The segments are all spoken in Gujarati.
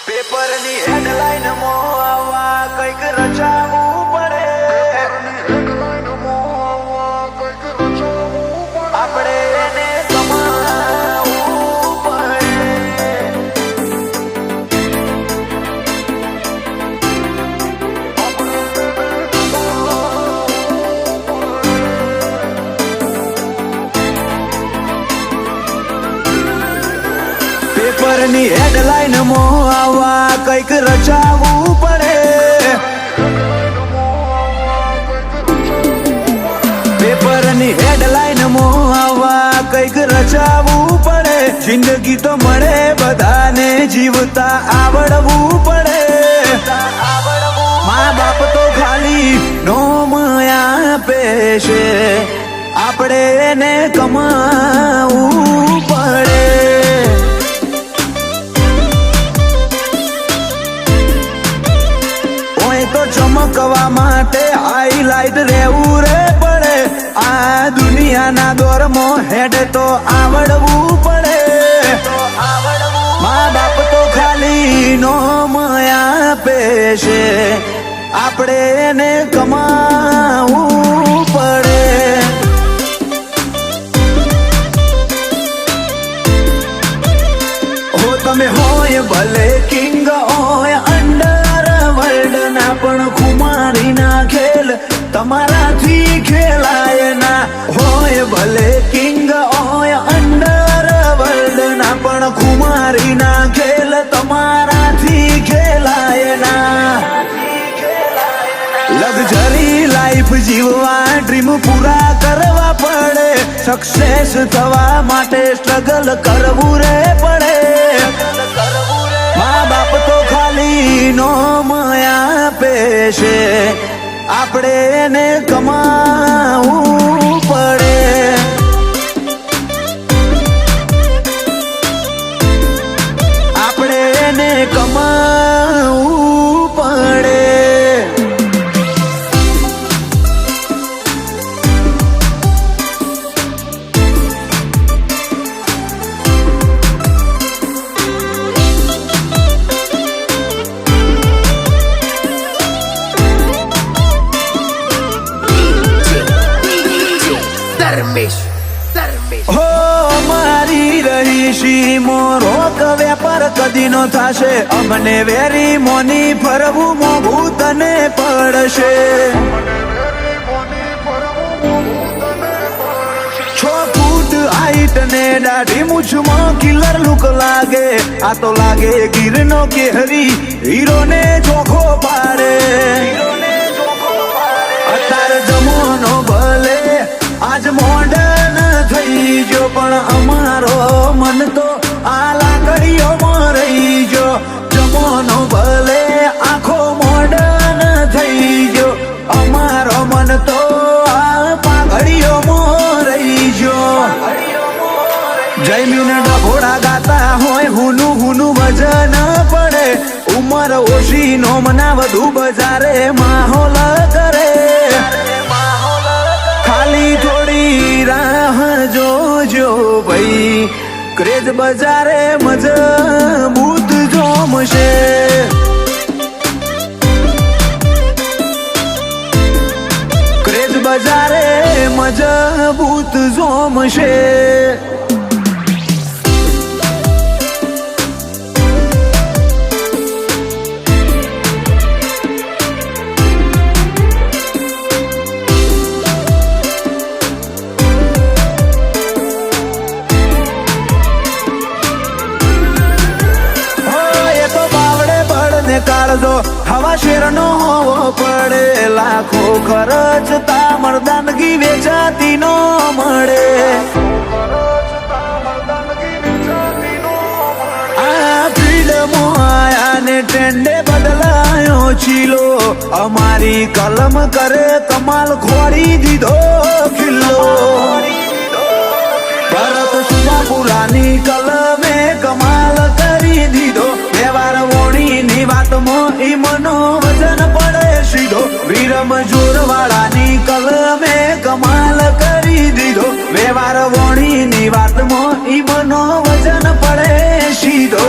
પેપરની હેડલાઈન મોવા કઈક રચાવવું પડે. આપણે એને કમાવવું પડે. પેપરની હેડલાઈન મોવા કઈક રચાવવું પડે. પેપરની હેડલાઈન મોવા કઈક રચાવવું પડે. જિંદગી તો મળે બધાને, જીવતા આવડવું પડે. મા બાપ તો ખાલી નોમ આપે છે, આપણે એને કમાવવું પડે. તો ચમકવા માટે હાઈલાઈટ રહેવું રે પડે. આ દુનિયાના દોરમાં હેડ તો આવડવું પડે. મા બાપ તો ખાલી નોમ આપે છે, આપણે એને કમાવવું પડે. હો તમે હોય ભલે કિંગ હોય અંડરવર્લ્ડ ના, પણ ખુમારી ના ખેલ તમારાથી ખેલાય ના. હોય ભલે કિંગ હોય અંડરવર્લ્ડ ના, પણ ખુમારી ના ખેલ તમારાથી ખેલાય ના. લક્ઝરી લાઈફ જીવવા ડ્રીમ પૂરા કરવા પડે. સક્સેસ થવા માટે સ્ટ્રગલ કરવું રે પડે. મા બાપ તો ખાલી નોમ આપે છે, આપણે એને કમાવવું પડે. આપણે એને કમાવવું પડે. હો મારી રહીશી મોરોક વેપાર કદી નો થાશે. અમને વેરી મોની ફરવું મોઘું તને પડશે. 6 ફૂટ હાઈટ ને દાઢી મૂછમાં કિલર લુક લાગે. આ તો લાગે ગીરનો કેહરી, હીરો ને ચોખ્ખો પાડે. અત્યારે જમવાનો ભલે આજ મોડર્ન થઈ જો, પણ અમારો મન તો આ લાકડીઓમાં રહી જો. જમવાનો ભલે આખો મોડર્ન થઈ જો, અમારો મન તો આ પાઘડીઓમાં રહી જો. જયમીન ડભોડા ગાતા હોય હુનું હુનું વજન પડે. ઉમર ઓછી નોમના વધુ બજારે માહોલ કરે. ખાલી થોડી રાહ જોજો ભાઈ, ક્રેઝ બજારે મજબૂત જોમશે. ક્રેઝ બજારે મજબૂત જોમશે. હવા શેરનો હોવો પડે. લાખો ખર્ચતા મર્દાનગી વેચાતી નો મળે. આ ફિલ્ડમાં આયા ને ટ્રેન્ડે બદલાયો ચીલો. અમારી કલમ કરે કમાલ, ખોડી દીધો ખિલ્લો. ભરત સુમાપુરાની કલમે કમાલ કરી દીધો. વ્યવહાર વોણીની વાતમાં ઈ મનો વજન પડે સીધો. વિરમ જોરવાળાની કલમે કમાલ કરી દીધો. વ્યવહાર વોણીની વાતમાં ઈ મનો વજન પડે સીધો.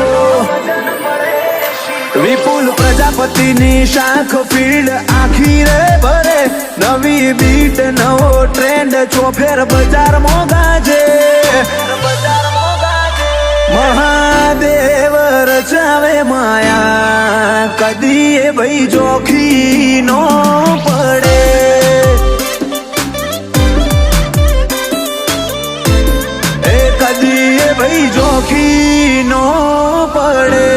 વિપુલ પ્રજાપતિની શાખ ફીલ્ડ આખી રે ભરે, નવી બીટ નવો ટ્રેન્ડ ચોફેર બજાર મોગાજે, મહાદેવ રચાવે માયા, કદી એ ભાઈ જોખી નો પડે, એ કદી એ ભાઈ જોખી નો પડે.